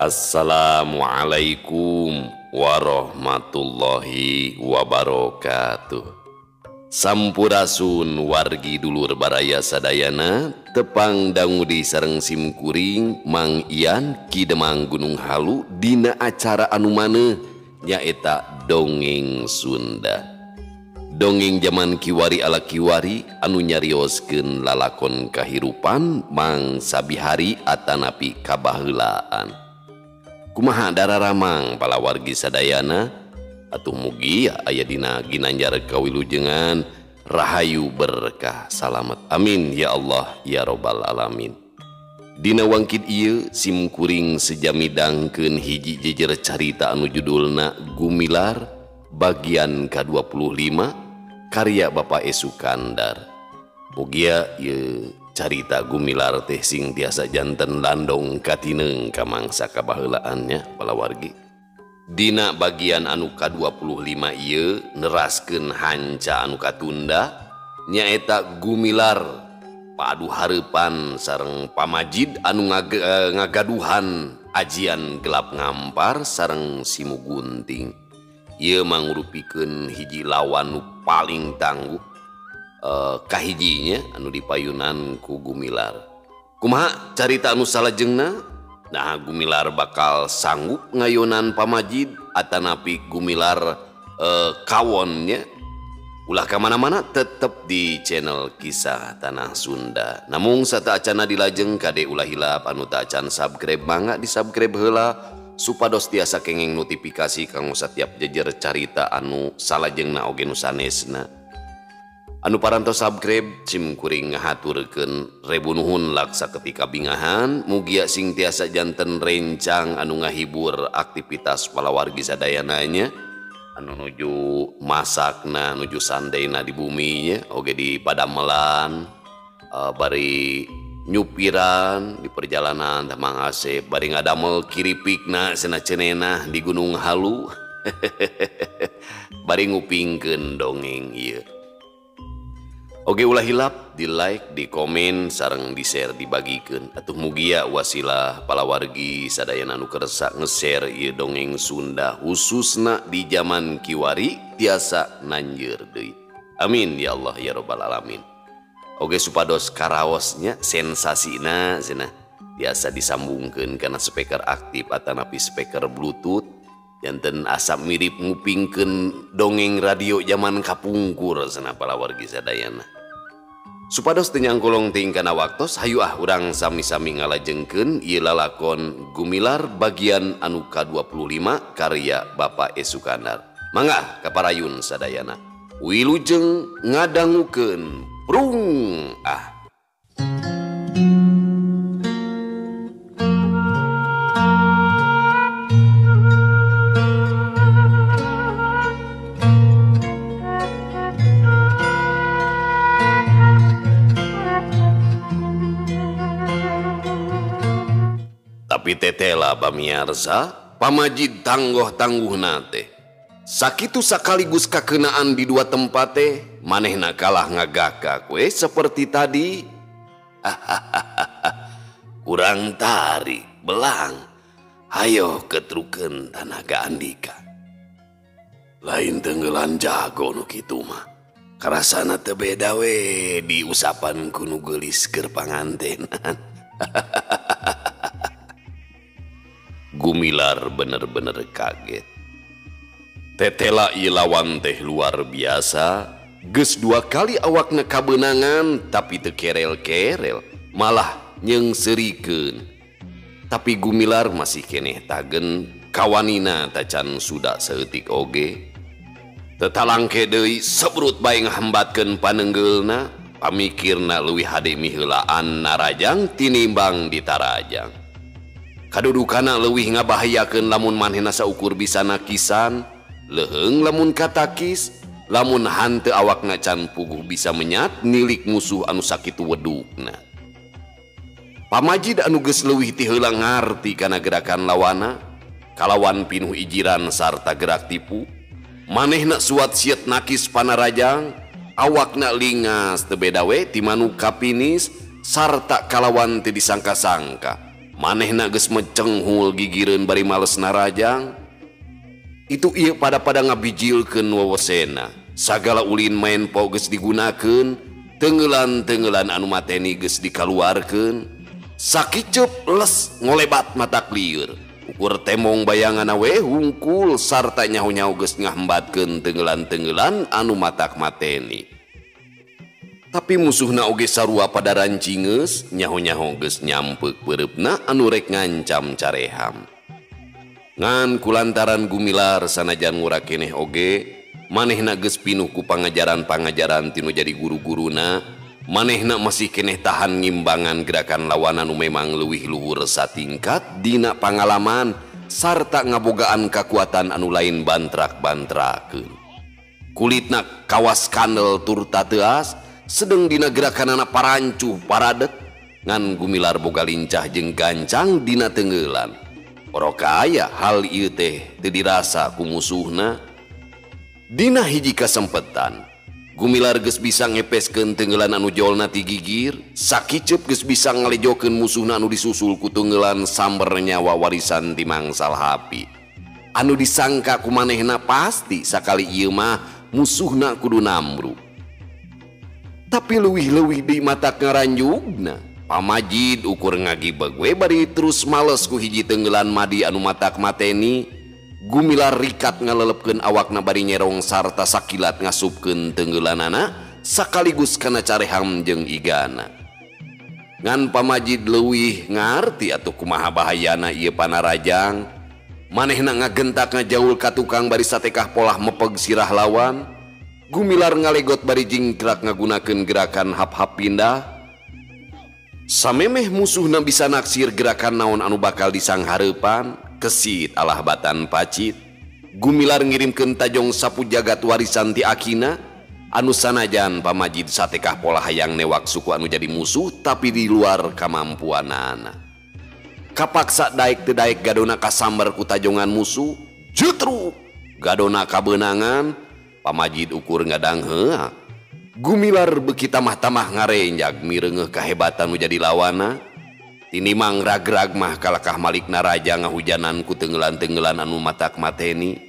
Assalamualaikum warahmatullahi wabarakatuh. Sampurasun wargi dulur baraya sadayana, tepang dangudi sareng simkuring Mang Ian Kidemang Gunung Halu dina acara anu maneh nyaeta dongeng Sunda. Dongeng zaman kiwari ala kiwari anu nyarioskeun lalakon kahirupan mangsa bihari atanapi kabaheulaan. Kumaha dararamang pala wargi sadayana atuh mugi aya dina ginanjar kawilujengan rahayu berkah salamet amin ya Allah ya robbal alamin. Dina wangkid ieu simkuring sejamidangkeun hiji jejer carita anu judulna Gumilar bagian ke-25 karya Bapak Sukandar. Mugia ieu carita Gumilar teh sing tiasa janten landong katineung ka mangsa kabaheulaannya pala wargi. Dina bagian anu ka-25 ieu neraskeun hanca anu katunda nyaeta Gumilar padu hareupan sareng pamajid anu ngagaduhan ajian gelap ngampar sareng Simu Gunting. Ieu mangrupikeun hiji lawan nu paling tangguh kahijinya anu dipayunan ku Gumilar. Kumaha carita anu salajengna? Nah, Gumilar bakal sanggup ngayonan pamajid atanapi Gumilar kawonnya. Ulah kamana-mana tetep di channel Kisah Tanah Sunda. Namung sataacana dilajeng kade ulah hilap anu teu acan subscribe mangga di subscribe heula supados tiasa kenging notifikasi kanggo setiap jejer carita anu salajengna oge nu sanesna. Anu parantos subscribe simkuring ngahaturkeun rebu nuhun laksa ketika bingahan mugia sing tiasa janten rencang anu ngahibur aktivitas pala wargi sadayananya anu nuju masakna nuju sandaina di buminya oge di padamelan bari nyupiran di perjalanan Mang Asep bari ngadamel kiripikna cenah cenena di Gunung Halu bari ngupingkeun dongeng ieu. Oge ulah hilap di like, di komen sareng di share dibagikeun atuh mugia wasilah pala wargi sadayana anu kersa nge-share ieu dongeng Sunda khususna di zaman kiwari tiasa nanjeur deui. Amin ya Allah ya robbal alamin. Oge supados karaosnya sensasina cenah biasa disambungkeun kana speaker aktif atanapi speaker bluetooth janten asa mirip ngupingkeun dongeng radio zaman kapungkur cenah pala wargi sadayana. Supados teu nyangkulong ting kana waktos hayu urang sami-sami ngalajengkeun ieu lalakon Gumilar bagian anu ka-25 karya Bapak Sukandar. Mangga kaparayun sadayana. Wilujeng ngadangukeun Prung Tapi tetela pamiarsa pamajid tangguh-tangguhna teh sakitu sakaligus kakenaan di dua tempat teh manehna kalah ngagakak we seperti tadi. Kurang tarik belang hayo ketrukeun tanaga andika lain tenggelan jago nu kitu mah karasana teu beda we di usapan ku nu geulis keur pangantenan. Gumilar bener-bener kaget. Tetela ieu lawan teh luar biasa. Geus 2 kali awakna kabeunangan tapi teu kerel-kerel, malah nyeungseurikeun. Tapi Gumilar masih keneh tagen kawanina tacan suda saeutik oge. Teu talangke deui sabrut bae ngahambatkeun paneunggeulna, pamikirna leuwih hade miheulaan narajang tinimbang ditarajang. Kadudukana leuwih ngabahayakeun lamun manehna saukur bisa nakisan, leheung lamun katakis, lamun hanteu awakna can puguh bisa menyat nilik musuh anu sakitu wedukna. Pamajid anu geus leuwih ti heula ngarti kana gerakan lawana, kalawan pinuh ijiran sarta gerak tipu, manehna suat siet nakis panarajang, awakna lingas teu beda we ti manu kapinis sarta kalawan teu disangka-sangka. manehna geus mecenghul gigireun bari males narajang. Itu ieu pada ngabijilkeun wewesena. Sagala ulin main po geus digunakeun, tenggelan-tenggelan anu mateni geus dikaluarkeun. Sakiceup les ngolebat matak lieur. Ukur temong bayangan we hungkul sarta nyaho-nyaho geus ngahembatkeun tenggelan-tenggelan anu matak mateni. Tapi musuhna oge sarua pada rancingeus, nyaho-nyaho geus nyampeuk beureupna anu rek ngancam careham. Ngan kulantaran Gumilar sanajan ngura keneh oge, manehna geus pinuh ku pangajaran-pangajaran tinu jadi guru-guruna, manehna masih keneh tahan ngimbangan gerakan lawan anu memang leuwih luhur satingkat dina pangalaman sarta ngabogaan kakuatan anu lain bantrak-bantrakeun. Kulitna kawas kandel tur tateas, sedeng dina gerakan anak parancuh paradet, ngan Gumilar boga lincah jeung gancang dina tenggelan. Oroka aya hal ieu teh teu dirasa ku musuhna. Dina hiji kasempetan, Gumilar geus bisa ngepeskeun tenggelan anu jolna ti gigir, sakiceup geus bisa ngalejokeun musuhna anu disusul ku tenggelan samber nyawa warisan ti mangsal hapi. Anu disangka ku manehna pasti sakali ieu mah musuhna kudu nambruk. Tapi leuwih-leuwih deui matak ngaranjugna. Pamajid ukur ngagibeg we bari terus males ku hiji tenggelan madi anu matak mateni. Gumilar rikat ngalelepkeun awakna bari nyerong sarta sakilat ngasupkeun tenggelanana sakaligus kana careham jeung igana. Ngan Pamajid leuwih ngarti atuh kumaha bahayana ieu panarajang. Manehna ngagentak ngajaul ka tukang bari satekah polah mepeg sirah lawan. Gumilar ngalegot bari jingkrak ngagunakeun gerakan hap-hap pindah. Samemeh musuhna bisa naksir gerakan naon anu bakal disanghareupan, kesit alah batan pacit. Gumilar ngirimkeun tajong sapu jagat warisan ti akina, anu sanajan Pamajid satekah pola hayang newak suku anu jadi musuh tapi di luar kamampuanana. Kapaksa daek teu daek gadona kasambar ku tajongan musuh, jutruk gadona kabeunangan. Pamajid ukur ngadang heuak. Gumilar beuki tamah-tamah ngarenjag mireungeuh kahebatan nu jadi lawana. Tinimang ragrag mah kalakah malikna raja ngahujanan ku tenggelan-tenggelan anu matak mateni.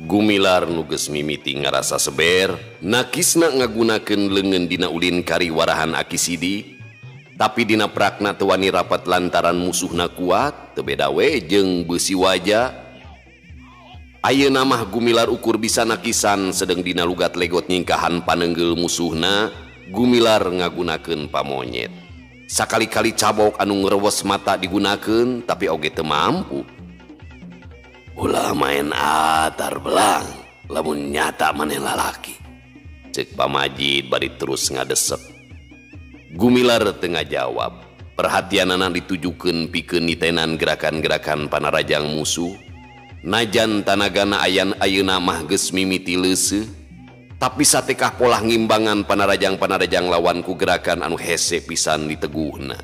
Gumilar nu geus mimiti ngarasa seber, nakisna ngagunakeun leungeun dina ulin kari warahan Akisidi. Tapi dina prakna teu wani rapat lantaran musuhna kuat, teu beda we jeung beusi wajah. Ayeuna mah Gumilar ukur bisa nakisan sedeng dina lugat legot nyingkahan paneunggel musuhna. Gumilar ngagunakeun pamonyet. Sakali-kali cabok anu ngerewes mata digunakeun tapi oge teu mampu. Ulah main atar belang lamun nyata maneh lalaki, ceuk Pamajid bari terus ngadesek. Gumilar teu ngajawab. Perhatianana ditujukeun pikeun nitenan gerakan-gerakan panarajang musuh. Najan tanagana ayeuna mah geus mimiti leuseuh, tapi satekah polah ngimbangan panarajang-panarajang lawan ku gerakan anu hese pisan diteguhna.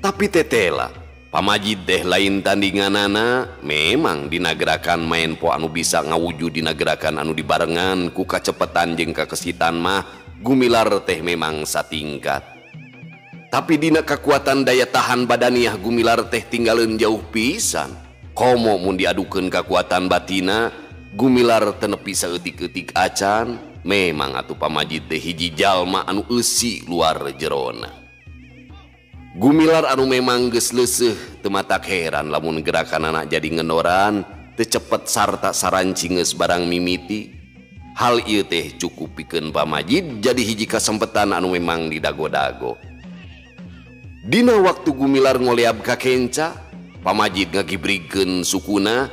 Tapi tetela, Pamajid teh lain tandinganana, memang dina gerakan main po anu bisa ngawujud dina gerakan anu dibarengan ku kacepetan jeung kakesitan mah Gumilar teh memang satingkat. Tapi dina kekuatan daya tahan badaniah Gumilar teh tinggalin jauh pisan. Komo mun diadukeun kekuatan batina, Gumilar teu nepi saeutik-eutik acan. Memang atuh Pamajid teh hiji jalma anu eusi luar jerona. Gumilar anu memang geus leuseuh teu matak heran lamun gerakanana jadi ngenoran, teu cepet sarta sarancingeus barang mimiti. Hal ieu teh cukup pikeun Pamajid jadi hiji kasempetan anu memang didago-dago. Dina waktu Gumilar ngoleab ka kenca, Pamajid ngagibrikeun sukuna,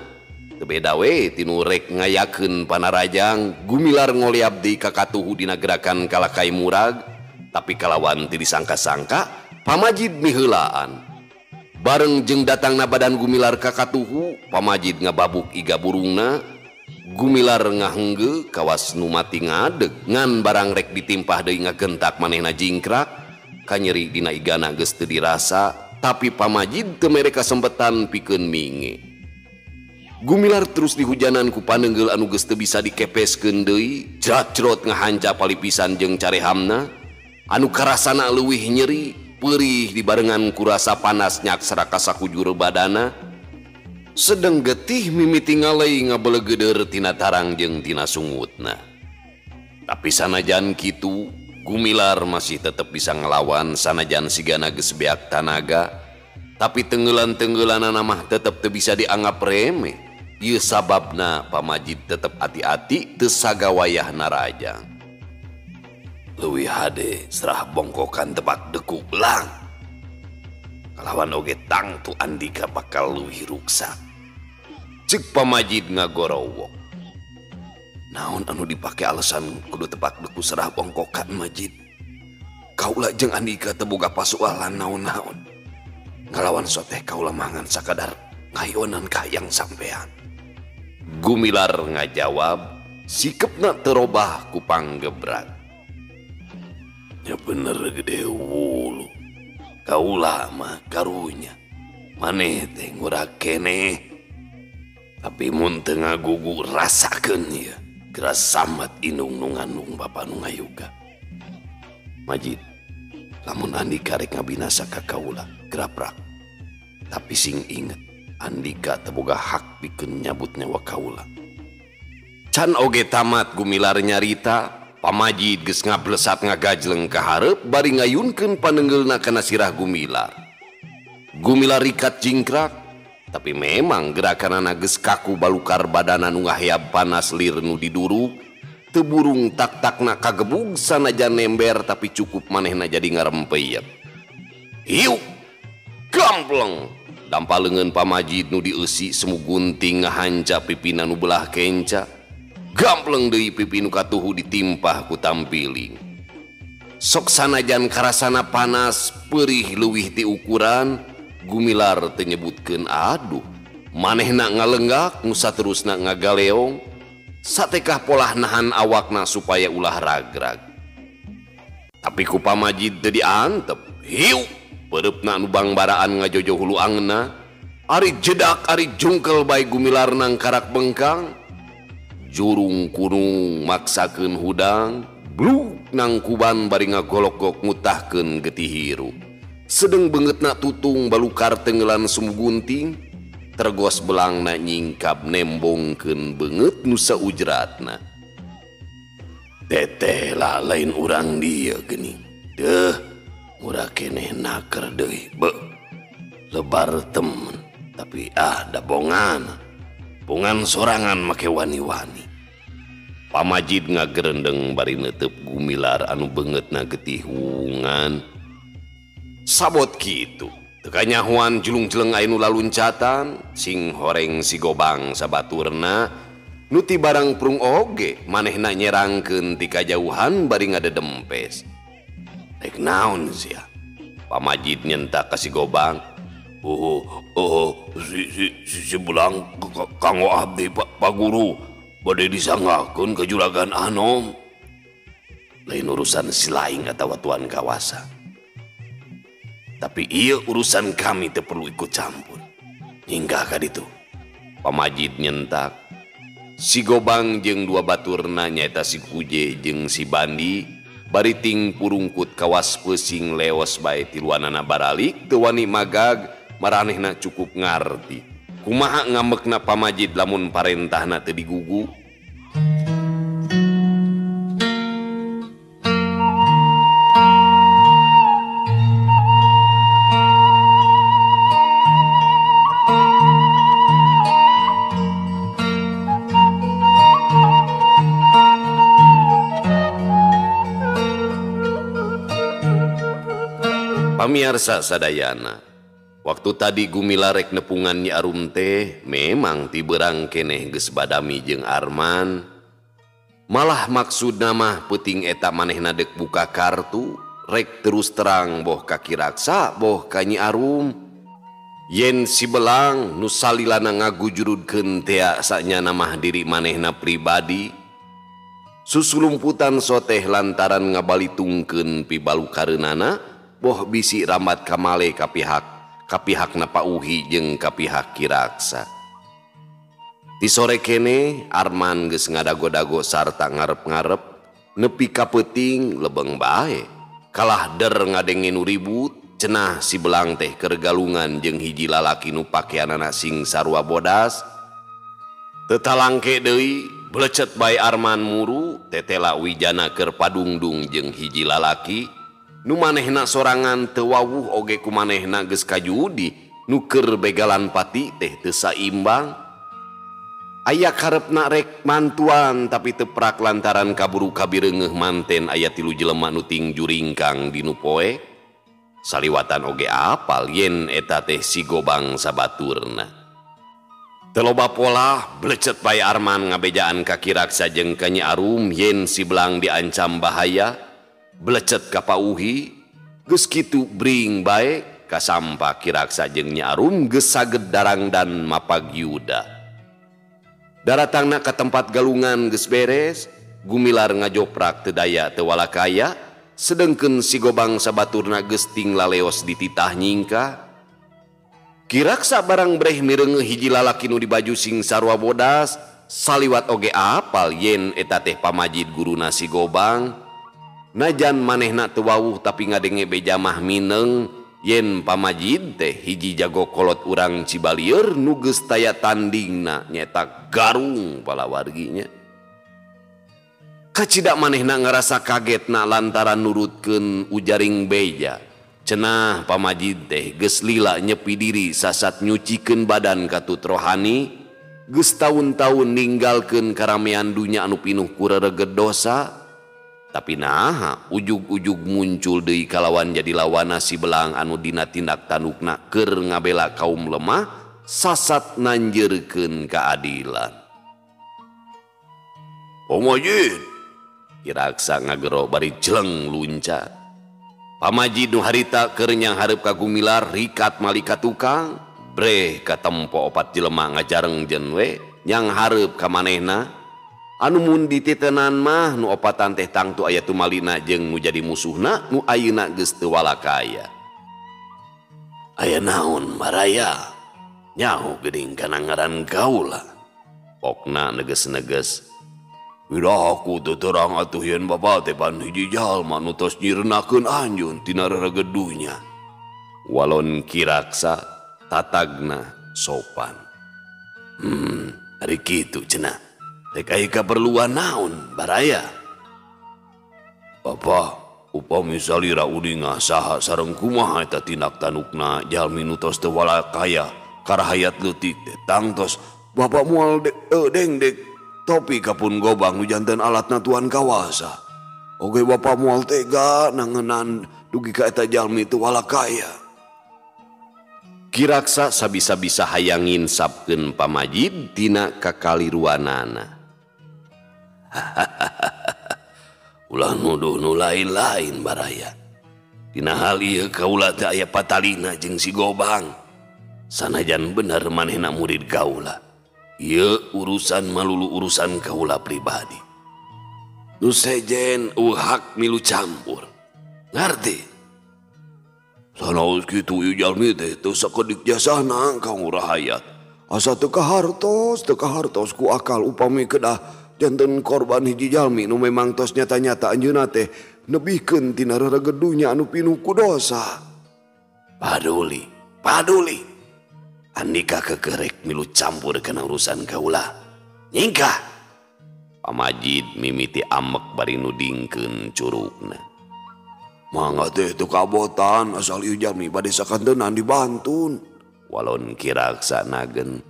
teu beda we tinu rek ngayakeun panarajang. Gumilar ngoleab deui ka katuhu dina gerakan kalakai murag, tapi kalawan teu disangka-sangka Pamajid miheulaan. Bareng jeung datangna badan Gumilar ka katuhu, Pamajid ngababuk iga burungna. Gumilar ngahenggeu kawas nu mati ngadeg, ngan barang rek ditimpah deui ngagentak manehna jingkrak, kanyeri dina igana geus teu dirasa. Tapi Pamajid teu mere kasempetan pikeun minge. Gumilar terus dihujanan ku paneunggel anu geus teu bisa dikepeskeun deui, jrat-jrot ngahancap palipisan jeung carehamna. Anu karasana leuwih nyeri, perih dibarengan kurasa panasnya seraka sakujur badana, sedang getih mimiti ngalai ngabelegeder tina tarang jeung tina sungutna. Tapi sanajan kitu, Gumilar masih tetap bisa ngelawan sanajan sigana geus beak tanaga, tapi tenggelan-tenggelanana mah tetap teu bisa dianggap remeh. Ieu sababna pamajid tetap hati-hati teu sagawayahna rajang. Leuwih hade serah bongkokan tebak dekuk lang. Kalawan oge tangtu Andika bakal leuwih ruksak. Cek pamajid ngagorowok. Naon anu dipake alasan kudu tebak deku serah bongkokan Majid? Kaula jeung Andika teu boga pasualan naon-naon. Ngalawan soteh kaula mangan sakadar ngayonan kahayang sampean. Gumilar ngajawab, sikepna terobah ku panggebrak. Ya bener gede wulu. Kaula mah karunya. Maneh teh ngurak keneh. Tapi mun teu ngagugu rasakeun ieu. Geras sambat indung nu ngandung bapa nu ngayuga. Majid, lamun Andika rek ngabinasa ka kaula, geraprak. Tapi sing inget, Andika teu boga hak pikeun nyabut nyawa kaula. Can oge tamat Gumilar nyarita, pamajid geus ngablesat ngagajleng ka hareup bari ngayunkeun panenggeulna kana sirah Gumilar. Gumilar rikat jingkrak, tapi memang gerakanana geus kaku balukar badana nu ngahayab panas lir nu diduruk, teu burung tak-takna kagebug sanajan nember tapi cukup manehna jadi ngarempeyep. Hiu, gampleng, dampaleungeun pamajid nu dieusi semu gunting ngahanca pipina nu belah kenca. Gampleng deui pipi nu katuhu ditimpah ku tampiling. Sok sanajan karasana panas perih leuwih ti ukuran, Gumilar teu nyebutkeun aduh. Manehna ngalenggak nu saterusna ngagaleong, satekah polah nahan awakna supaya ulah ragrag. Tapi ku pamajid teu diantep. Hiu, pereupna nu bangbaraan ngajojo hulu angna, ari jedak ari jungkel bae Gumilar nang karak bengkang. Jurung kunung maksakeun hudang, bluk nang kuban bari ngagolok-gok ngutahkeun getih hirup. Sedeng beungeutna tutung balukar tenggelan semu gunting, tergos belangna nyingkap nembongkeun beungeut nu saujratna. Teteh lah lain urang dieu geuning. Deuh, murah keneh naker deui, beuh. Lebar temen, tapi da bongan. Bongan sorangan make wani-wani. Pamajid ngagerendeng bari neuteup Gumilar anu beungeutna getih wungan. Sabot kitu, teka nyahuan julung-jeleng anu laluncatan, sing horeng si gobang sabaturna, nuti barang prung oge, manehna nyerangkeun ti kajauhan bari ngadedempes. Rek naon sia? Pamajid nyentak ka si gobang. Si Belang kanggo abdi Pak Guru, bade disanggakeun ka Juragan Anom. Lain urusan si laing atawa tuan kawasa. Tapi iya urusan kami teu perlu ikut campur. Hingga ka ditu. Pamajid nyentak. Si Gobang jeung dua baturna nyaeta si Kuje jeung si Bandi bari ting purungkut kawas peusing leos bae tiluanana baralik teu wani magag maranehna cukup ngarti. Kumaha ngambekna pamajid lamun parentahna teu digugu? Pamiarsa sadayana, waktu tadi Gumilar rek nepungan Nyi Arum teh memang ti beurang keneh geus badami jeung Arman. Malah maksudna mah peuting eta manehna dek buka kartu rek terus terang boh ka Kiraksa boh ka Nyi Arum. Yen si Belang nu salilana ngagujurudkeun tea sanyana mah diri manehna pribadi, susulumputan soteh lantaran ngabalitungkeun pibalukareunana boh bisi rambat kamale ka pihakna Pauhi jeung ka pihak Kiraksa. Ti sore kene Arman geus ngadago-dago sarta ngarep-ngarep nepi ka peuting lebeng bae kalah der ngadenge nu ribut cenah si belang teh kergalungan jeung hiji lalaki nu pakeanana sing sarua bodas. Tetalangke deui blecet bae Arman muru tetela Wijana keur padungdung jeung hiji lalaki nu manehna sorangan teu wawuh oge ku manehna geus kajudi nu keur begalan pati teh teu saimbang. Aya karepna rek mantuan tapi teu prak lantaran kaburu kabireungeuh manten aya 3 jelema nu tingju ringkang dinu poe. Saliwatan oge apal yen eta teh si Gobang sabaturna. Teu loba pola blecet bae Arman ngabejaan ka Kiraksa jeung ka Nyi Arum yen si belang diancam bahaya. Blecet ka Pauhi geus kitu bring bae kasampa Kiraksa jeung Nyi Arum geus saged darang dan mapagyuda. Daratangna ka tempat galungan geus beres, gumilar ngajoprak teu daya teu walakaya, sedengkeun si Gobang sabaturna geus ting laleos di titah nyingka. Kiraksa barang breh mireungeuh hiji lalaki nu di baju sing sarua bodas, saliwat oge apal yen eta teh pamajid guruna si Gobang. Najan manehna teu wawuh tapi ngadenge beja mah mineng yen pamajid teh hiji jago kolot urang Cibalieur nu geus taya tandingna nyetak Garung palawarginya. Kacidak manehna ngarasa kagetna lantaran nurutkeun ujaring beja. Cenah pamajid teh geus lila nyepi diri sasat nyucikeun badan katut rohani, geus taun-taun ninggalkeun karamean dunya anu pinuh ku rereged dosa. Tapi naha ujug-ujug muncul deui kalawan jadi lawana si belang anu dina tindak tandukna keur ngabela kaum lemah sasat nanjeurkeun keadilan. Pamajid, Kiraksa ngagero bari jeleng luncat. Pamajid nu harita keur nyang hareup ka gumilar rikat malika tukang, breh katempo 4 jelema ngajarengjeun we nyang hareup ka manehna. Anu mun dititenan mah nu opatan teh tangtu aya tumalina jeung nu jadi musuhna nu ayeuna geus teu walakaya. Aya naon baraya? Nyaho geuning kana ngaran kaula. Pokna neges-neges. Wiraku teu terang atuh yen bapa teh pan hiji jalma nu tos nyireunakeun anjeun tina rereged dunya. Walon Kiraksa tatagna sopan. Ari kitu cenah. Tek aya kaperluan naon baraya? Bapa, upami salira uninga saha sareng kumaha eta tindak tandukna jalmi nu tos teu walakaya karahayat leutik teh tangtos bapa moal dengdek topi kapun Gobang nu janten alatna tuan kawasa. Oge bapa moal tega nangenan dugi ka eta jalmi teu walakaya. Kiraksa sabisa-bisa hayang nginsapkeun pamajid tina kakaliruanana. Ulah nuduh nu lain-lain baraya. Dina hal ieu kaula teh aya patalina jeung si Gobang. Sanajan bener manehna murid kaula. Ieu urusan malulu urusan kaula pribadi. Nu sejen hak milu campur. Ngarti? Sanaos kitu ieu jalmi teh teu sakedik jasana kang rahayat. Asa teu kahartos ku akal upami kedah janten korban hiji jalmi nu memang tos nyata-nyata anjeunna teh nebihkeun tina rereged dunya anu pinuh ku dosa. Paduli. Andika kekerek milu campur kana urusan kaula. Nyingkah. Pamajid mimiti amek bari nudingkeun curugna. Mangga teh teu kabotan asal ieu jalmi bade sakantenan dibantun. Walon Kiraksa nagen.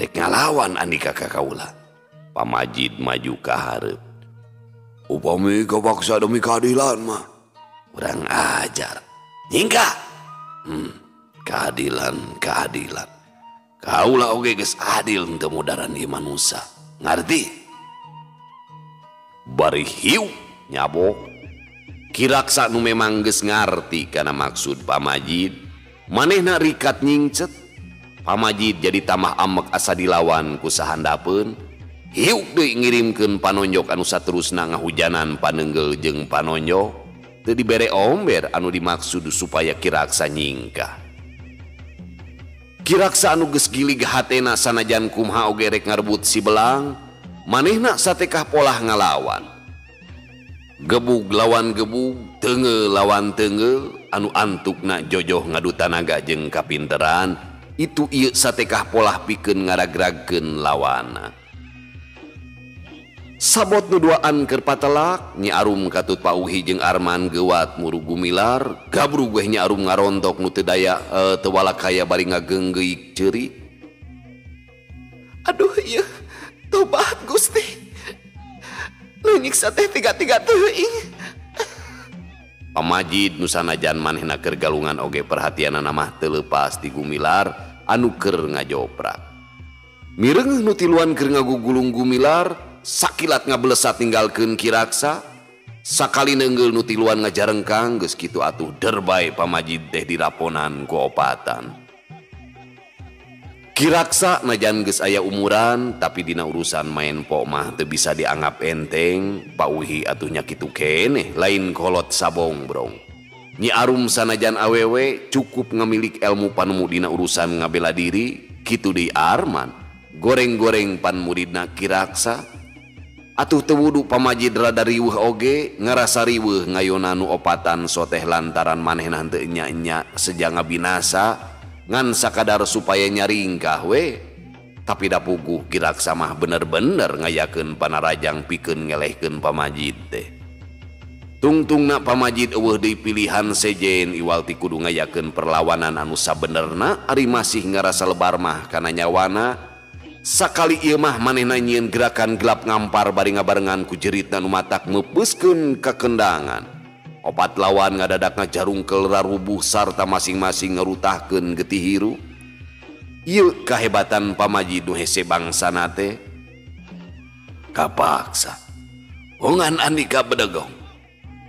Rek ngalawan andika ka kaula. Pamajid maju ka hareup. Upami kapaksa demi keadilan mah urang ajar. Nyingkah. Keadilan. Kaula oge geus adil henteu mudaran ieu manusa. Ngarti? Bari hiu nyabok. Kiraksa nu memang geus ngarti kana maksud pamajid, manehna rikat nyingcet. Pamajid jadi tamah amek asa dilawan ku sahandapeun. Hiuk deui ngirimkeun panonjok anu saterusna ngahujanan paneunggel jeung panonjok. Teu dibere omber anu dimaksud supaya Kiraksa nyingkah. Kiraksa anu geus gilig hatena sanajan kumaha oge rek ngarebut si belang, manehna satekah polah ngalawan. Gebug lawan gebug, Teunggeul lawan teunggeul anu antukna jojoh ngadu tanaga jeung kapinteran itu ieu satekah polah pikeun ngaragragkeun lawanna. Sabot nu duaan keur patelak Nyi Arum katut Pauhi jeung Arman geuwat muru Gumilar gabrug we Nyi Arum ngarontok nu teu daya teu walakaya bari ngageunggeuyik ceurik. Aduh ieu tobat Gusti. Nu nyiksa teh tiga-tiga teuing. Pamajid nu sanajan manehna keur galungan oge perhatianna mah teu leupas di Gumilar anu keur ngajoprak. Mireung nu tiluan keur ngagugulung Gumilar sakilat ngablesat ninggalkeun Ki Raksa. Sakali neungeul nu tiluan ngajarengkang geus kitu atuh derbay Pamajid teh diraponan ku opatan. Ki Raksa najan geus aya umuran tapi dina urusan main pok mah teu bisa dianggap enteng. Pauhi atuhnya kitu keneh lain kolot sabong brong. Nyi Arum sanajan awewe cukup ngamilik ilmu panemu dina urusan ngabela diri kitu deui Arman goreng-goreng pan muridna Ki Raksa. Atuh teu wudu Pamajid rada riweuh oge ngarasa riweuh ngayona nu opatan soteh lantaran manehna teu nya-nya sejanga binasa ngan sakadar supaya nyaringkah we. Tapi da puguh Ki Raksa mah bener-bener ngayakeun panarajang pikeun ngelehkeun Pamajid teh. Tungtungna Pamajid eueuh deui pilihan sejen iwal ti kudu ngayakeun perlawanan anu sabenerna ari masih ngarasa lebar mah kana nyawana. Sakali ieu mah manehna nyieun gerakan gelap ngampar bari ngabarengan ku jeritna nu matak meupuskeun ka kendangan. Opat lawan ngadadak ngajarungkel rarubuh sarta masing-masing ngerutahkeun getih hiru. Ieu kahebatan Pamajid nu hese bangsana teh. Kapaksa hongan Andika bedegong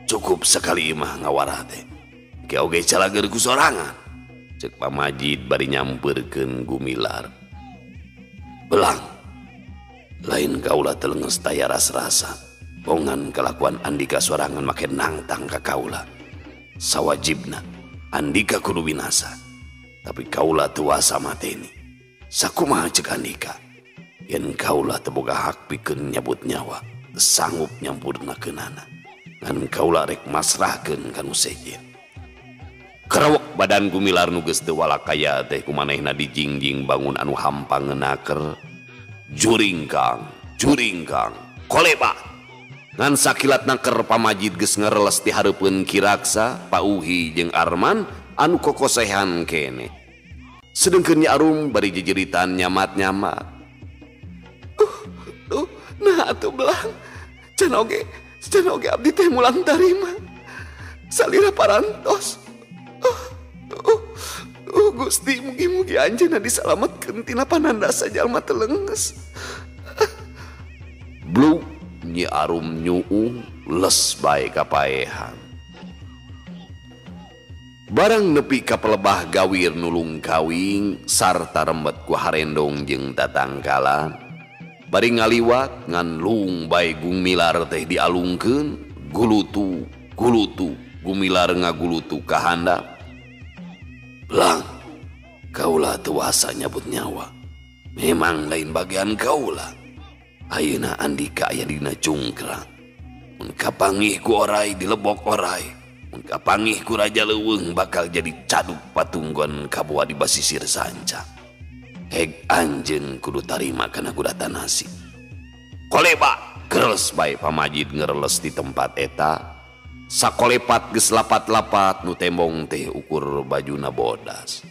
cukup sekali mah ngawarah teh ge oge calager ku sorangan ceuk Pamajid bari nyampeurkeun Gumilar. Belang lain kaula teu leungeus taya ras-rasa pongan kalakuan Andika sorangan make nangtang ka kaula. Sawajibna Andika kudu binasa tapi kaula teu wasa mateni. Sakumaha ceuk Andika yen kaula teu boga hak pikeun nyabut nyawa teu sanggup nyampurnakeunana ngan kaula rek masrahkeun kanu sejen. Kerawek badan Gumilar nu geus teu walakaya teh kumanehna dijingjing bangun anu hampang ngeunaker. Juringkang koleba ngan sakilat naker Pamajid geus ngareles ti hareupeun Ki Raksa, Pauhi jeung Arman anu kokosehan kene. Sedengkeun Nyi Arum bari jejeritan nyamat-nyamat. Nah atuh Belang can oge abdi teh mulang tarima salira parantos. Gusti mugi-mugi anjeunna disalametkeun tina panandasa jalma teu leungeus. Bluk Nyi Arum nyuung les bae kapaehan. Barang nepi ka pelebah gawir nulung kawing sarta rembet ku harendong jeung tatangkalan. Bari ngaliwat ngan lung bae Gumilar teh dialungkeun gulutu Gumilar ngagulutu ka handap. Belang kaula teu wasa nyabut nyawa memang lain bagian kaula. Ayeuna Andika aya dina cungkrang mun kapangih ku oray dilebok oray mun kapangih ku raja leuweung bakal jadi caduk patunggon kabua di basisir sanca. Heg anjeun kudu tarima kana gudatan nasi. Koleba geus bae Pamajid ngereles di tempat eta. Sakolepat geus lapat-lapat nu tembong teh ukur bajuna bodas.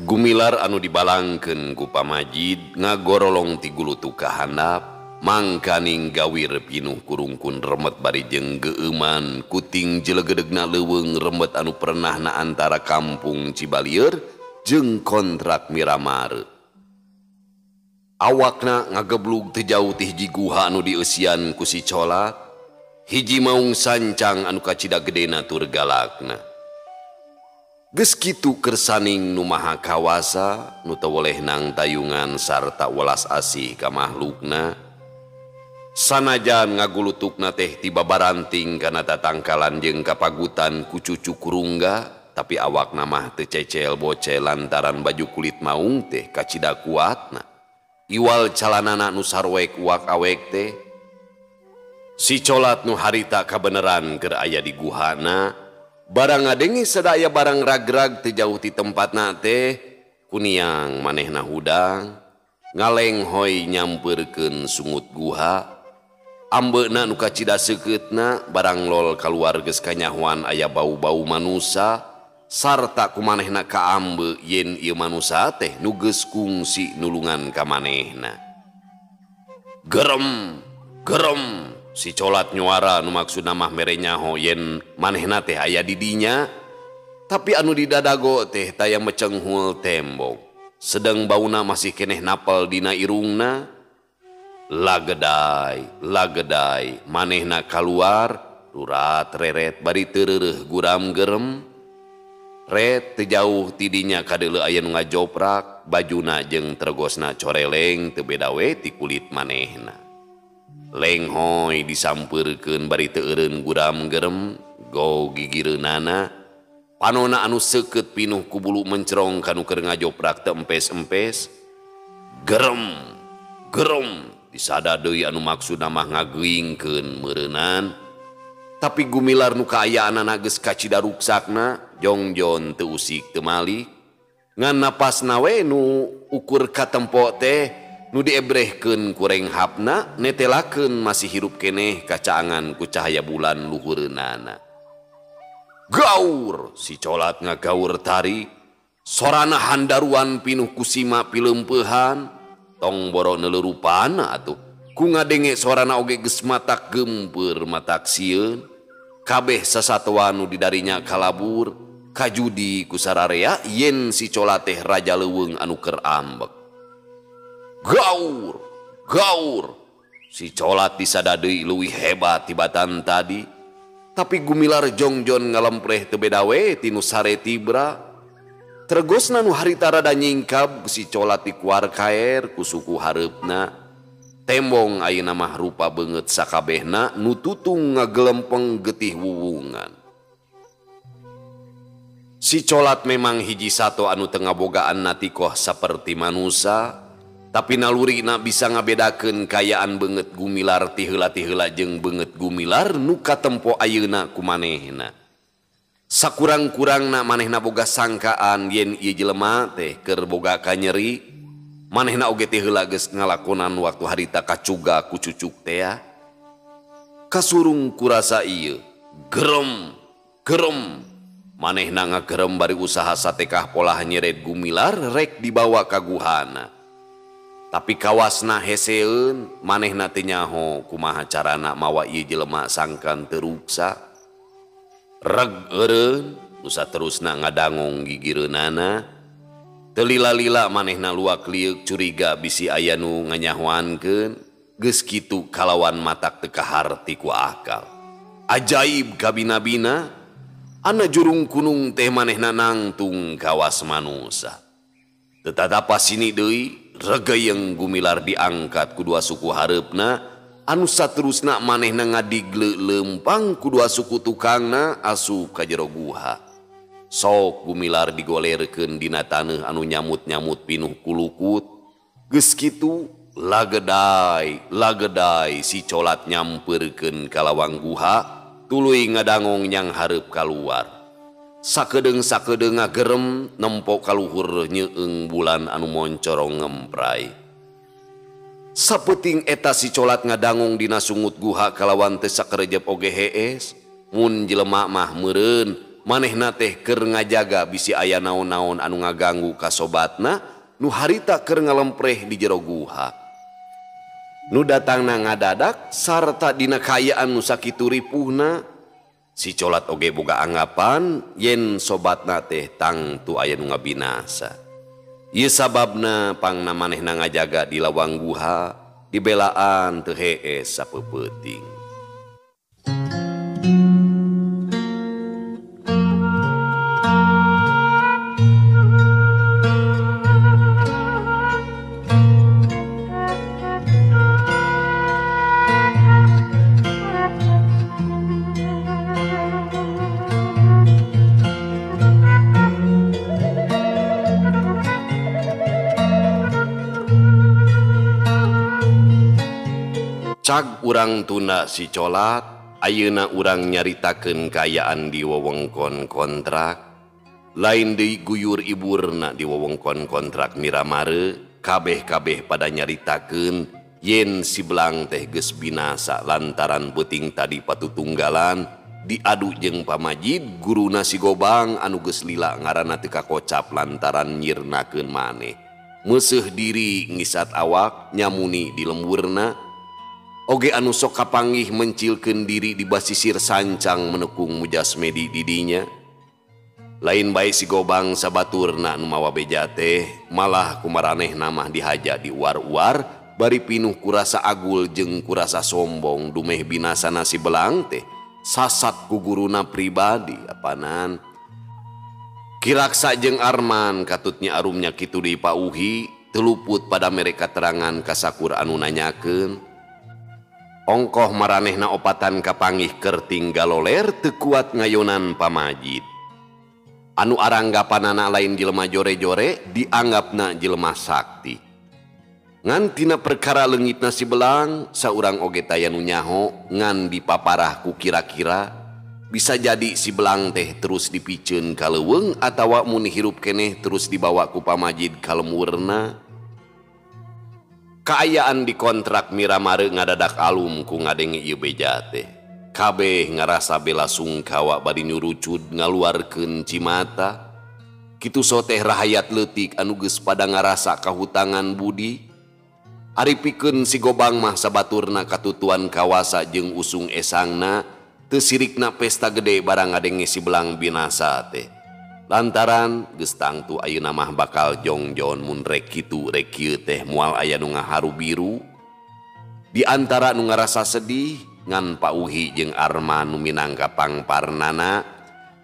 Gumilar anu dibalangkeun ku Pamajid ngagorolong ti gulutu ka handap mangkaning gawir pinuh kurungkun remet bari jeung geeuman kuting jelegedegna leuweung remet anu pernahna antara kampung Cibalieur jeung kontrak Miramare. Awakna ngageblug teu jauh ti hiji guha anu dieusian ku si Colat, hiji maung sancang anu kacida gedena tur galakna. Geus kitu kersaning nu maha kawasa nu teu woleh nang tayungan sarta welas asih ka makhlukna. Sanajan ngagulutukna teh tiba baranting kana tatangkalan jeung kapagutan ku cucu kurungga, tapi awakna mah teu cecel bocel lantaran baju kulit maung teh kacida kuatna. Iwal calanana nu sarwek uak awek teh. Si colat nu harita kabeneran keur aya di guhana. Barang ngadenge sadaya barang ragrag teu jauh ti tempatna teh, kuniang manehna hudang ngalenghoy nyampeurkeun sungut guha. Ambeuna nu kacida seukeutna barang lol kaluar geus kanyahoan aya bau-bau manusa, sarta kumanehna ka ambe yen ieu manusa teh nu geus kungsi nulungan ka manehna. Gerem, gerem. Si colat nyuara nu maksudna mah mere nyaho yen manehna teh aya di dinya, tapi anu di dadago teh taya mecenghul tembok, sedang bauna masih keneh napal dina irungna. Lagedai, lagedai, manehna kaluar, durat reret bari teureureuh guram gerem. Ret teu jauh ti dinya kadeuleu aya nu ngajoprak, bajuna jeung tergosna coreleng teu beda we ti kulit manehna. Lenghoy disampeurkeun bari teu eureun guram gerem, go gigireunana. Panona anu seukeut pinuh ku bulu mencerong kanu keur ngajoprak teu empes-empes. Gerem, gerem, disada deui anu maksudna mah ngageuingkeun meureunnan. Tapi gumilar nu kaayaanana geus kacida ruksakna, jongjon teu usik teu malik. Ngan napasna we nu ukur katempo teh nu diebrehkeun ku renghapna netelakeun masih hirup keneh kacaangan ku cahaya bulan luhureunana. Gaur, si colat ngagaur tari, sorana handaruan pinuh ku sima pileumpehan, tong boro nelurupana atuh. Ku ngadenge sorana oge geus matak gempeur matak sieun, kabeh sasatoa nu didarinya kalabur, kajudi ku sararea yen si colat teh raja leuweung anu keur ambek. Gaur, gaur, si colat disada deui leuwih hebat tibatan tadi, tapi gumilar jongjon ngalempreh teu beda we ti nu sare tibra. Tergosna nu harita rada nyingkab si colat dikuar kaer ku suku hareupna. Tembong ayeuna mah rupa beungeut sakabehna nu tutung ngagelempeng getih wuwungan. Si colat memang hiji sato anu teu ngabogaan natikoh saperti manusia. Tapi nalurina bisa ngabedakeun kayaan beungeut gumilar ti heula jeung beungeut gumilar nu katempo ayeuna ku manehna. Sakurang-kurangna manehna boga sangkaan yen ieu jelema teh keur boga kanyeri, manehna oge teh heula geus ngalakonan waktu harita kacuga ku cucuk teh. Kasurung kurasa ieu, gerem, gerem. Manehna ngagerem bari usaha satekah polah nyeret gumilar rek dibawa ka guhana. Tapi kawasna heseun, manehna teu nyaho kumaha carana mawa ieu jelema sangkan teu ruksa. Reg eureun, nu saterusna ngadangong gigireunana. Teu lila-lila manehna luak liuk curiga bisi aya nu nganyahoankeun, geus kitu kalawan matak teu kaharti ku akal. Ajaib kabina-bina, ana jurung kunung teh manehna nangtung kawas manusa. Teu tadapa sini deui, regeyeng gumilar diangkat ku dua suku hareupna, anu saterusna manehna ngadigle lempang ku dua suku tukangna asup ka jero guha. Sok gumilar digolerkeun dina taneuh anu nyamut-nyamut pinuh ku lukut. Geus kitu lagedai, lagedai si colat nyampeurkeun ka lawang guha, tuluy ngadangong nyang hareup kaluar. Sakedeung-sakedeung ngagerem nempo kaluhur nyeueung bulan anu moncorong ngemprai. Sapeuting eta si colat ngadangong dina sungut guha kalawan teu sakerejep oge hees. Mun jelema mah meureun, manehna teh keur ngajaga bisi aya naon-naon anu ngaganggu ka sobatna nu harita keur ngalempreh di jero guha. Nu datangna ngadadak sarta dina kaayaan nu sakitu ripuhna, si colat oge boga anggapan yen sobatna teh tangtu aya nu ngabinasa. Ieu sababna pangna manehna ngajaga di lawang guha, dibelaan teu hees sapeupeting. Sag urang tunda si colat, ayeuna urang nyaritakeun kaayaan di wewengkon kontrak. Lain deui guyur iburna di wewengkon kontrak Miramare, kabeh-kabeh pada nyaritakeun yen si belang teh geus binasa lantaran beuting tadi patutunggalan diadu jeung pamajid guruna si Gobang anu geus lila ngaranna teu kakocap lantaran nyirnakeun maneh. Meuseuh diri ngisat awak nyamuni di lemburna, oge anu sok kapanggih mencilkeun diri di basisir sancang menekung mujasmedi didinya. Lain bae si Gobang sabaturna anu mawa beja teh malah kumaranehna mah dihaja di uar-uar bari pinuh kurasa agul jeung kurasa sombong dumeh binasana si belang teh sasat ku guruna pribadi apanan. Kiraksa jeung Arman katutnya arumnya kitu deui Pak Uhi teluput pada mereka terangan kasakur anu nanyakeun. Ongkoh maranehna opatan kapanggih keur tinggal loler teu kuat ngayonan pamajid. Anu aranggapanana lain jelema jore-jore dianggapna jelema sakti. Ngan tina perkara leungitna si belang saurang oge taya nu nyaho ngan dipaparah ku kira-kira bisa jadi si belang teh terus dipikeun ka leuweung atawa mun hirup keneh terus dibawa ku pamajid ka lemurna. Kaayaan di kontrak Miramare ngadadak alum ku ngadenge ieu beja teh. Kabeh ngarasa bela sungkawa bari nyurucud ngaluarkeun cimata. Kitu soteh rahayat leutik anu geus pada ngarasa kahutangan budi. Ari pikeun si Gobang mah sabaturna katutuan kawasa jeung usung esangna teu sirikna pesta gede barang ngadenge si belang binasa teh. Lantaran geus tangtu ayeuna mah bakal jongjon mun rek kitu rek kieu teh moal aya nu ngaharu biru. Di antara nu ngarasa sedih ngan Pak Uhi jeung Arman nu minangka pangparnana.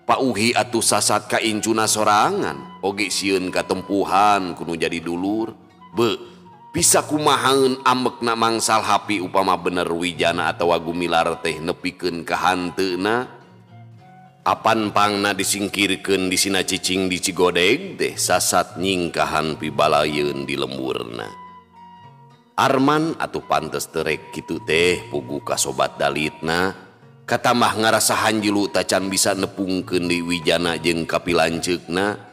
Pak Uhi atuh sasat ka incuna sorangan oge sieun katempuhan kudu jadi dulur. Bisa kumahaeun ambekna mangsal hapi upama bener wijana atawa gumilar teh nepikeun ka hanteuna. Apan pangna disingkirkeun di sina cicing di Cigodeg teh sasat nyingkahan pibalayeun di lemburna. Arman atuh pantes terek kitu teh pugu ka sobat dalitna katambah ngarasa hanjilu tacan bisa nepungkeun di wijana jeung kapilanceukna.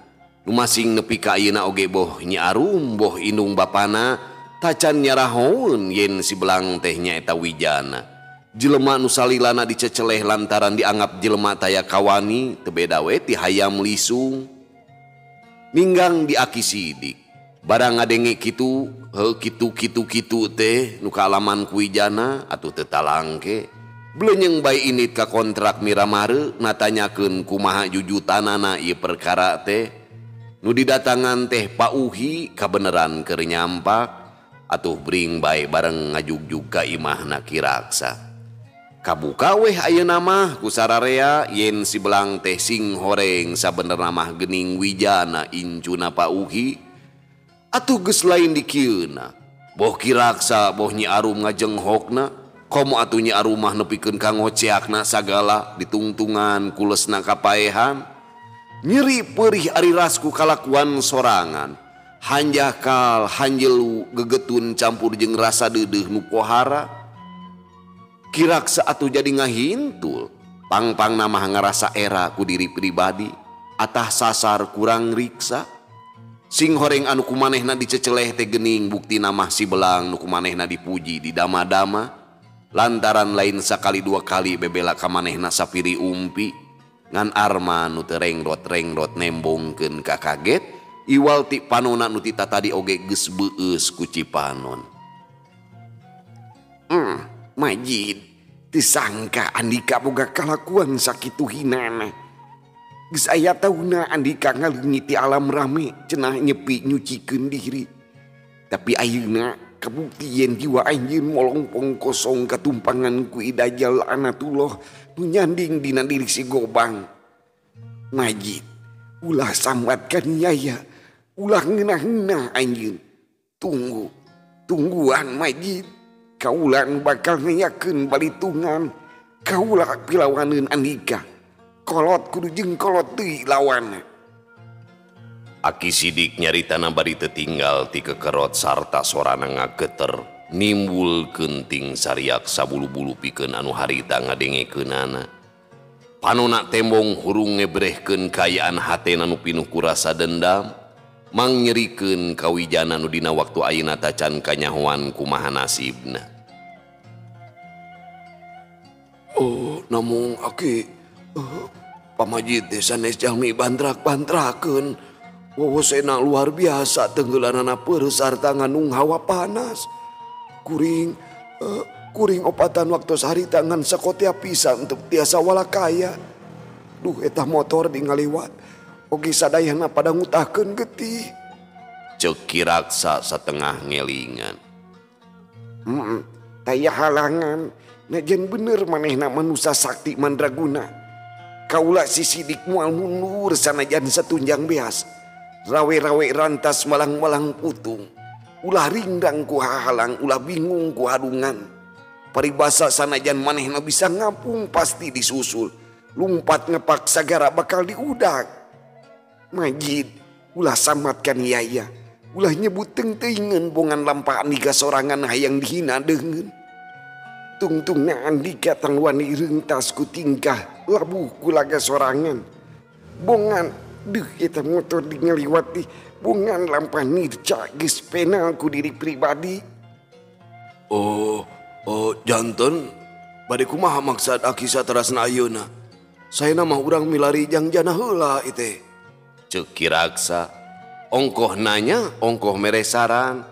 Nu masing nepi ka ayeuna oge boh Nyi Arum boh indung bapana tacan nyarahoun yen si belang teh nyaeta wijana. Jelema nu salilana diceceleh lantaran dianggap jelema taya kawani teu beda we ti hayam lisung. Ninggang di aki sidik barang ngadenge kitu kitu teh nu kaalaman ku wijana atuh teu talangke. Blenyeng bae init ka kontrak Miramare natanyakeun kumaha jujutanana ieu perkara teh. Nu didatangan teh Pak Uhi kabeneran keur nyampak atuh bring bae bareng ngajugjug ka imahna Kiraksa. Kabuka weh ayeuna mah ku sararea yen si belang teh sing horeng sabenerna mah geuning wijana incuna Pak Uhi. Atuh geus lain di kieuna. Boh Kiraksa boh Nyi Arum ngajenghokna, komo atuh Nyi Arum mah nepikeun ka ngoceakna sagala ditungtungan kulesna kapaehan. Nyeri perih ari rasku kalakuan sorangan. Hanjakal hanjelu gegetun campur jeung rasa deudeuh nu pohara. Kiraksa atuh jadi ngahintul. Pang-pangna mah ngarasa era ku diri pribadi. Atah sasar kurang riksa. Sing horeng anu kumanehna diceceleh teh geuning bukti namah si belang nu kumanehna dipuji di dama-dama. Lantaran lain sakali dua kali bebela ka manehna sapiri umpi. Ngan Arman nu teu rengrot-rengrot nembongkeun ka kaget iwal ti panonna nu tita tadi oge geus beueus ku Cipanon. Majid teu sangka Andika boga kalakuan sakitu hinana. Geus aya tauna Andika ngaleungiti alam rame cenah nyepi nyucikeun diri. Tapi ayeuna kabuktian jiwa anjeun molongpong kosong katumpangan ku Idajal Anatullah nu nyanding dina diri si Gobang. Majid, ulah sambatkan nyaya, ulah ngeunah-ngeunah anjeun. Tungguan Majid, kaulah nu bakal ngayakeun balitungan, kaulah pilawaneun Andika. Kolot kudu jeung kolot deui lawanna. Aki sidik nyaritana bari teu tinggal ti kekerot sarta sorana ngageter nimbul kenting sariak sabulu-bulu pikeun anu harita ngadengekeunana. Panonna tembong hurung ngebrehkeun kayaan hatena nu pinuh ku rasa dendam, mangyerikeun kawijana nu dina waktu ayeuna tacan kanyahoan kumaha nasibna. Oh, namung aki pamajid teh sanes jalmi bantrak-bantrakeun. Wawosena luar biasa tenggelanana peureuh sarta ngandung hawa panas. Kuring opatan waktu sehari tangan sakotea pisan untuk tiasa walakaya. Duh etah motor di ngaliwat. Ogi sadayana pada ngutahkeun getih. Ceuk Ki Raksa satengah ngelingan. Taya halangan. Najan bener manehna manusia sakti mandraguna. Kaula si Sidik moal mundur sanajan satunjang beas. Rawe-rawe rantas malang-malang putung. Ulah rindang ku hahalang, ulah bingung ku hadungan. Paribasa sanajan manehna bisa ngapung pasti disusul. Lumpat ngepak sagara bakal diudak. Majid, ulah samatkan yaya. Ulah nyebut teng-tengen bongan lampaan niga sorangan hayang dihina dengen. Tungtung na andika tang wani rentas ku tingkah labuh ku laga sorangan. Bongan, duh kita motor di ngeliwati. Bongan lampah nirca geus penal ku diri pribadi. Oh, janten, bade kumaha maksad aki saterasna ayeuna? Saena mah urang milari jangjana heula ite. Ceuk Ki Raksa, ongkoh nanya, ongkoh meresaran.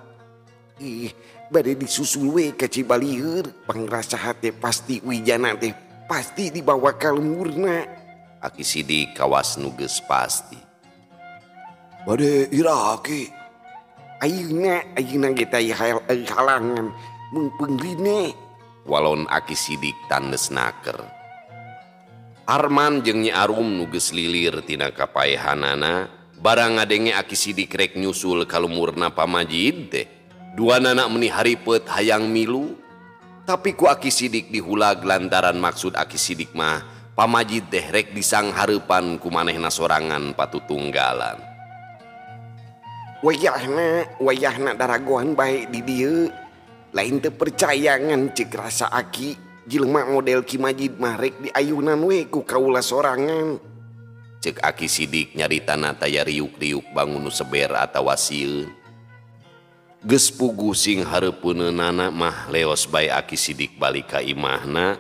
Bade disusul we ka Cibalieur, pangrasa hate pasti wijana teh pasti dibawa ka lemurna. Aki Sidik kawas nu geus pasti. Bade ira aki. Ayeuna kita halangan. Mengpengrine walon Aki Sidik tandes naker. Arman jeung Nyi Arum nu geus lilir tina kapaehanana barang ngadenge Aki Sidik rek nyusul ka lumurna pamajid teh. Duanana meuni haripeut hayang milu, tapi ku Aki Sidik dihulag lantaran maksud Aki Sidik mah pamajid teh rek disanghareupan ku manehna sorangan patutunggalan. Wayahna daragoan bae di dieu. Lain teu percayangan ceuk rasa aki jelema model Ki Majid mah rek diayunan we ku kaula sorangan. Ceuk Aki Sidik nyaritana taya riuk-riuk bangun nu seber atawa sieun. Geus puguh sing hareupeunana mah leos bae Aki Sidik balik ka imahna.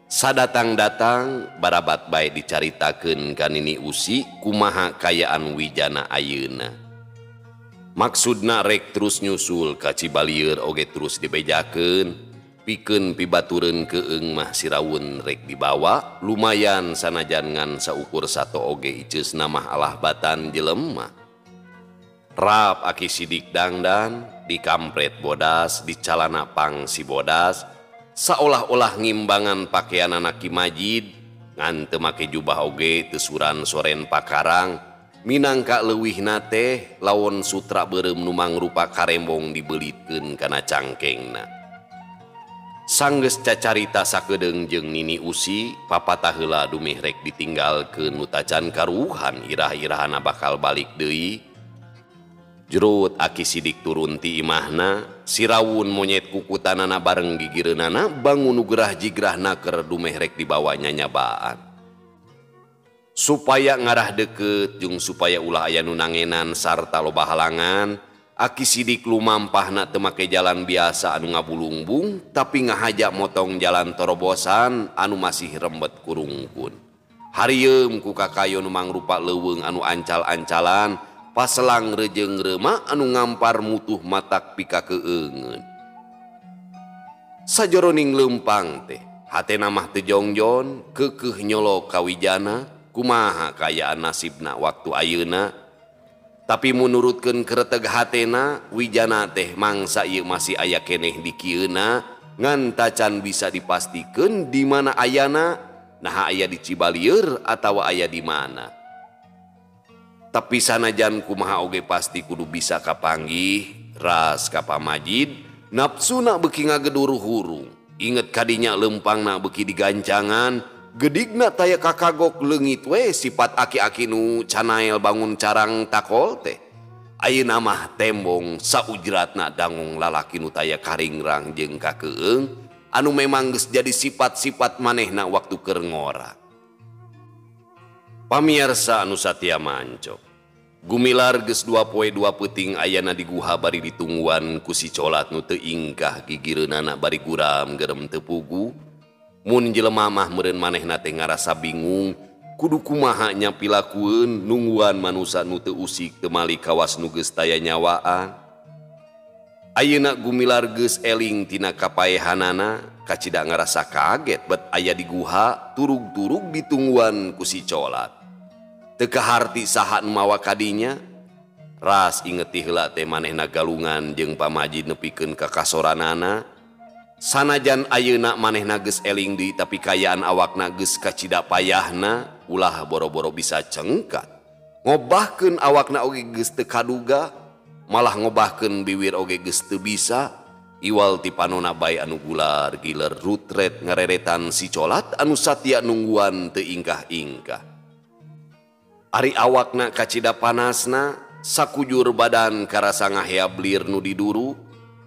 Sadatang-datang barabat bae dicaritakeun ka Nini Usi kumaha kayaan wijana ayeuna. Maksudna rek terus nyusul ka Cibalieur oge terus dibejakeun, pikeun pibatureun keung mah Siraun rek dibawa, lumayan sanajan ngan saukur sato oge iceusna mah alah batan jelema. Rap Aki Sidik dangdan, dikampret bodas, dicalana pang si bodas, saolah-olah ngimbangan pakaian anak Ki Majid, ngan teu make jubah oge teu suran soren pakarang. Minangka leuwihna teh lawon sutra beureum nu mangrupa karembong dibelitkeun kana cangkengna. Sanggeus cacarita sakedeung jeung Nini Usi, papatah heula dumeh rek ditinggalkeun nu tacan karuhan irah-irahana bakal balik deui. Jerut Aki Sidik turun ti imahna, Siraun monyet kukutanana bareng gigireunana bangun nu gerah-jigrah naker dumeh rek dibawa nyanyabaan. Supaya ngarah deket jeung supaya ulah aya nu nangenan sarta loba halangan, Aki Sidik lumampahna teu make jalan biasa anu ngabulungbung tapi ngahaja motong jalan torobosan anu masih rembet kurungkun. Harieum ku kakayo nu mangrupa leuweung anu ancal-ancalan, paselang rejeung reuma anu ngampar mutuh matak pika keungeun. Sajroning leumpang teh, hatena mah teu jongjon, keukeuh nyolok kawijana. Kumaha kayaan nasibna waktu ayeuna, tapi menurutkeun kereteg hatena wijana teh mangsa ieu masih aya keneh di kieuna ngan tacan bisa dipastikeun di mana ayana, nah aya di Cibalieur atawa aya di mana. Tapi sanajan kumaha oge pasti kudu bisa kapanggih ras ka pamajid, nafsuna beuki ngagedur hurung, inget kadinya leumpangna beuki digancangan. Gedigna taya kakagok leungit we sifat aki-aki nu canael bangun carang takol teh. Ayeuna mah tembong saujratna dangung lalaki nu taya karingrang jeung kakeung anu memang geus jadi sifat-sifat manehna waktu keur ngora. Pamirsa anu satia mancok, gumilar geus 2 poe 2 peuting ayana di guha bari ditungguan ku si colat nu teu ingkah gigireunana bari guram gerem teu pugu. Mun jelema mah meureun manehna teh ngarasa bingung kudu kumaha nya pilakueun nungguan manusa nu teu usik teu mali kawas nu geus taya nyawaan. Ayeuna gumilar geus eling tina kapaehanana kacida ngarasa kaget bet aya di guha turug-turug ditungguan ku si colat. Teu kaharti saha nu mawa kadinya. Ras ingeti heula teh manehna galungan jeung pamaji nepikeun ka kasoranana. Sanajan ayeuna manehna geus eling deui tapi kayaan awakna geus kacida payahna ulah boro-boro bisa cengkat. Ngobahkeun awakna oge geus teu kaduga, malah ngobahkeun biwir oge geus teu bisa. Iwal ti panonna bae anu gular giler rutret ngareretan si colat anu satia nungguan teu ingkah-ingkah. Ari awakna kacida panasna, sakujur badan karasa ngaheab lir nu diduru.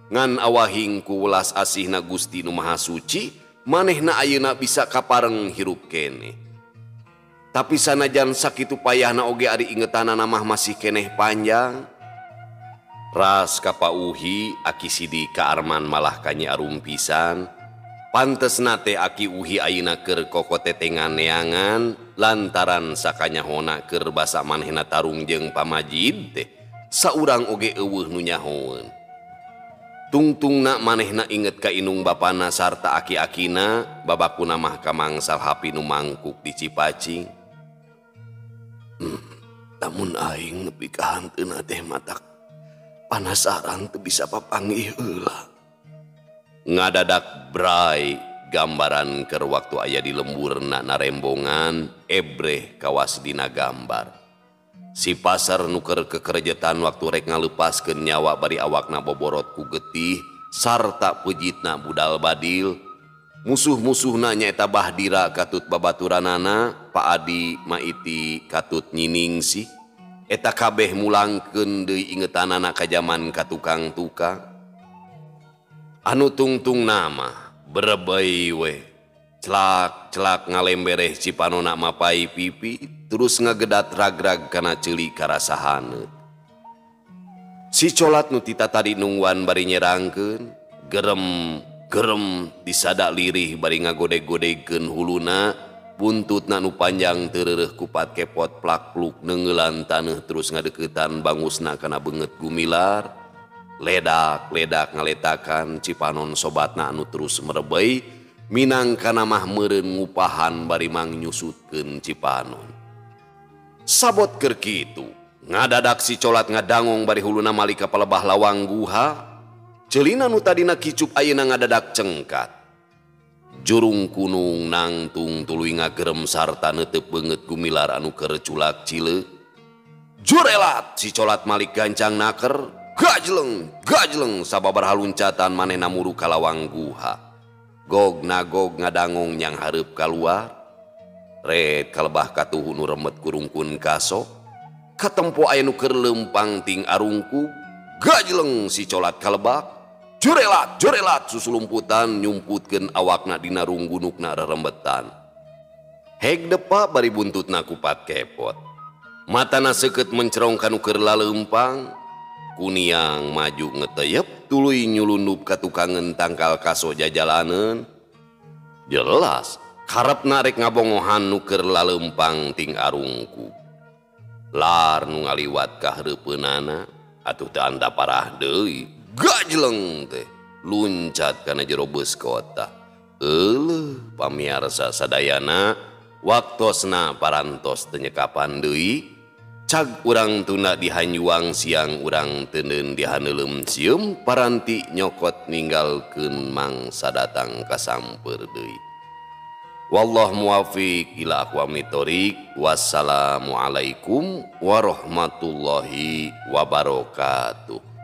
Ngan awahing ku welas asihna Gusti nu Maha Suci, manehna ayeuna bisa kapareng hirup keneh. Tapi sanajan sakitu payahna oge ari ingetanana mah masih keneh panjang. Ras kapauhi aki sidi ka Arman malah kanyi arum pisan. Pantesna teh aki uhi ayeuna keur kokotetengan neangan lantaran sakanyahona keur basa manehna tarung jeung pamajid teh saurang oge eueuh nu nyahoeun. Tungtungna manehna inget ka inung bapana sarta aki-akina babakuna mah kamangsal hapi nu mangkuk di Cipacing. Namun aing nepi ka hanteuna teh matak panasaran teu bisa papanggih heula. Ngadadak bray gambaran keur waktu aya di lemburna narembongan ebreh kawas dina gambar. Si pasar nuker kekerjetan waktu rek ngalepaskeun nyawa bari awakna boborot ku getih sarta pejitna budal badil. Musuh-musuhna nyaeta Bahdira katut babaturanana, Pak Adi Maiti katut nyiningsih. Eta kabeh mulangkeun deui ingetanana ka jaman katukang-tukang. Anu tungtung nama berebei we. Celak ngalembereh cipanona mapai pipi terus ngagedat ragrag kana ceuli karasahaneut. Si colat nu tita tadi nungguan bari nyerangkeun gerem disadak lirih bari ngagodeg-godegkeun huluna buntutna nu panjang teureureuh kupat kepot plak-pluk neungeulan taneuh terus ngadeuketan bangusna kana beungeut gumilar. Ledak ngaletakan cipanon sobatna anu terus merebei minangkana mah meureun ngupahan bari mang nyusutkeun cipanon. Sabot keur kitu, ngadadak si colat ngadangong bari huluna malika palebah lawang guha. Ceulina nu tadina kicup ayeuna ngadadak cengkat. Jurung kunung nangtung tuluy ngagerem sarta neuteup beungeut gumilar anu keur culak cileuk. Jurelat si colat malik gancang naker, gajleng sababaraha luncatan manehna muru ka lawang guha. Gog ngadangong nyang hareup kaluar. Red kalebah katuhu nu remet kurungkun kaso. Katempo aya nu keur leumpang ting arungku. Gajleng si colat kalebak. Jurelat susulumputan nyumputkeun awakna dina runggunukna rerembetan. Heg depa bari buntutna kupat kepot. Matana seukeut mencerong kanu keur laleumpang. Kuniang maju ngeteyep tuluy nyulundup ka tukangeun tangkal kaso jajalaneun. Jelas karepna rek ngabongohan nu keur laleumpang ting arungku. Lar nu ngaliwat ka hareupeunana atuh teu anda parah deui. Gajleng teh luncat kana jero beus kota. Euleuh pamiarsa sadayana waktosna parantos teu nyekapan deui. Cag urang tunda dihanyuang siang urang teuneun dihaneuleum sieum paranti nyokot ninggalkeun mangsa datang kasamper deui. Wallah muwafiq ila aqwamit thoriq. Wassalamualaikum warahmatullahi wabarakatuh.